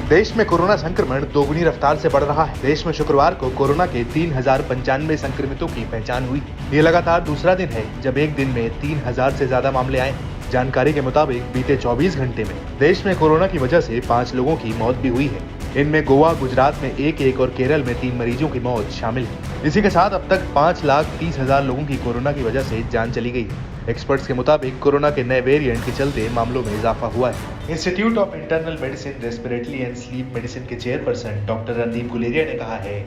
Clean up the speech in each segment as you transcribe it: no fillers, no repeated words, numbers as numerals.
देश में कोरोना संक्रमण दोगुनी रफ्तार से बढ़ रहा है। देश में शुक्रवार को कोरोना के 3095 संक्रमितों की पहचान हुई। ये लगातार दूसरा दिन है जब एक दिन में 3000 से ज्यादा मामले आए। जानकारी के मुताबिक बीते 24 घंटे में देश में कोरोना की वजह से 5 लोगों की मौत भी हुई है। इनमें गोवा, गुजरात में एक और केरल में 3 मरीजों की मौत शामिल है। इसी के साथ अब तक 5,30,000 लोगों की कोरोना की वजह से जान चली गई है। एक्सपर्ट्स के मुताबिक कोरोना के नए वेरिएंट के चलते मामलों में इजाफा हुआ है। Institute of internal medicine, respiratory and sleep medicine के चेयरपर्सन डॉक्टर रणदीप गुलेरिया ने कहा है,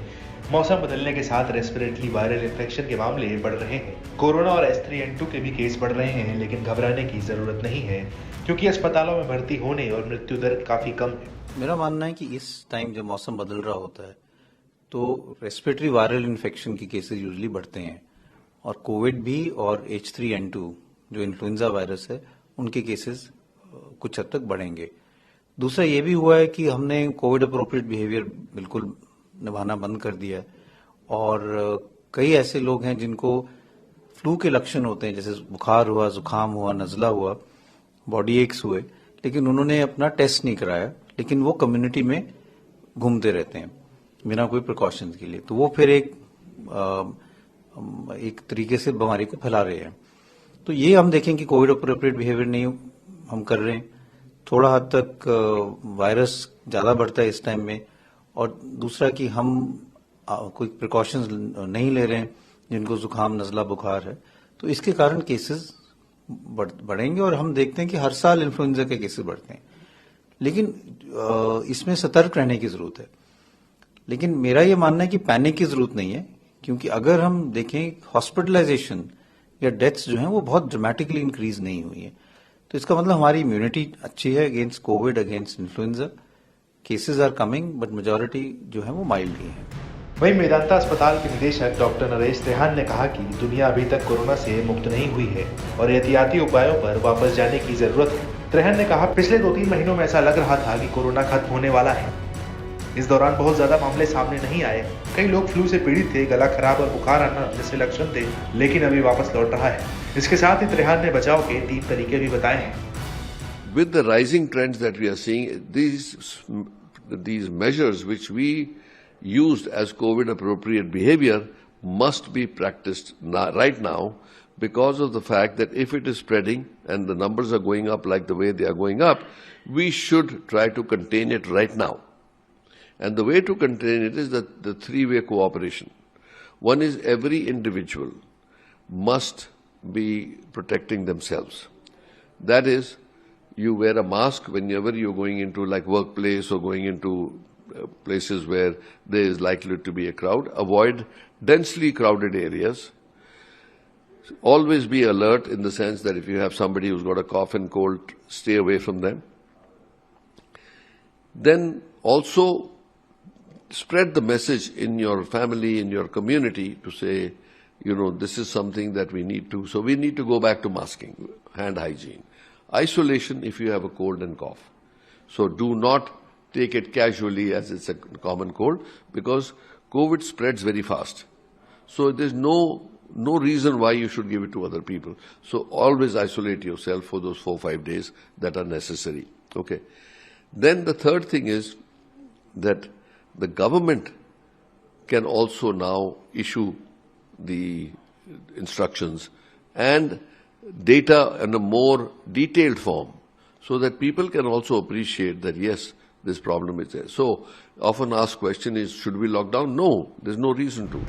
मौसम बदलने के साथ रेस्पिरेटरी वायरल इन्फेक्शन के मामले बढ़ रहे हैं। कोरोना और H3N2 के भी केस बढ़ रहे हैं, लेकिन घबराने की जरूरत नहीं है क्योंकि अस्पतालों में भर्ती होने और मृत्यु दर काफी कम है। मेरा मानना है कि इस टाइम जब मौसम बदल रहा होता है तो रेस्पिरेटरी वायरल इन्फेक्शन के केसेस यूजुअली बढ़ते हैं और कोविड भी और H3N2 जो इन्फ्लुएंजा वायरस है उनके केसेस कुछ हद तक बढ़ेंगे। दूसरा ये भी हुआ है कि हमने कोविड अप्रोप्रिएट बिहेवियर बिल्कुल निभाना बंद कर दिया है और कई ऐसे लोग हैं जिनको फ्लू के लक्षण होते हैं, जैसे बुखार हुआ, जुकाम हुआ, नजला हुआ, बॉडी एक्स हुए, लेकिन उन्होंने अपना टेस्ट नहीं कराया, लेकिन वो कम्युनिटी में घूमते रहते हैं बिना कोई प्रिकॉशंस के लिए, तो वो फिर एक तरीके से बीमारी को फैला रहे हैं। तो ये हम देखें कि कोविड अप्रोप्रिएट बिहेवियर नहीं हम कर रहे हैं, थोड़ा हद तक वायरस ज्यादा बढ़ता है इस टाइम में, और दूसरा कि हम कोई प्रिकॉशंस नहीं ले रहे हैं जिनको जुकाम, नजला, बुखार है, तो इसके कारण केसेस बढ़ेंगे और हम देखते हैं कि हर साल इन्फ्लुएंजा के केसेस बढ़ते हैं, लेकिन इसमें सतर्क रहने की जरूरत है। लेकिन मेरा ये मानना है कि पैनिक की जरूरत नहीं है, क्योंकि अगर हम देखें हॉस्पिटलाइजेशन या डेथ्स जो हैं वो बहुत ड्रामेटिकली इंक्रीज नहीं हुई है, तो इसका मतलब हमारी इम्यूनिटी अच्छी है against Covid, against influenza. Cases are coming but majority जो है वो माइल्ड ही है। वहीं मेदांता अस्पताल के निदेशक डॉक्टर नरेश त्रेहान ने कहा कि दुनिया अभी तक कोरोना से मुक्त नहीं हुई है और एहतियाती उपायों पर वापस जाने की जरूरत है। त्रेहान ने कहा, पिछले 2-3 महीनों में ऐसा लग रहा था कि कोरोना खत्म होने वाला है। इस दौरान बहुत ज्यादा मामले सामने नहीं आए। कई लोग फ्लू से पीड़ित थे, गला खराब और बुखार आना जैसे लक्षण थे, लेकिन अभी वापस लौट रहा है। इसके साथ ही त्रेहान ने बचाव के 3 तरीके भी बताए हैं। With the rising trends that we are seeing, these measures which we used as COVID appropriate behavior must be practiced right now, because of the fact that if it is spreading and the numbers are going up like the way they are going up, we should try to contain it right now. And the way to contain it is the three-way cooperation. One is every individual must be protecting themselves. That is, you wear a mask whenever you're going into like workplace or going into places where there is likely to be a crowd. Avoid densely crowded areas. Always be alert in the sense that if you have somebody who's got a cough and cold, stay away from them. Then also spread the message in your family, in your community, to say, this is something that we need to. So we need to go back to masking, hand hygiene. Isolation if you have a cold and cough. So do not take it casually as it's a common cold, because COVID spreads very fast. So there's no reason why you should give it to other people. So always isolate yourself for those 4-5 days that are necessary. Okay. Then the third thing is that the government can also now issue the instructions and data in a more detailed form, so that people can also appreciate that yes, this problem is there. So often asked question is, should we lock down? No, there's no reason to.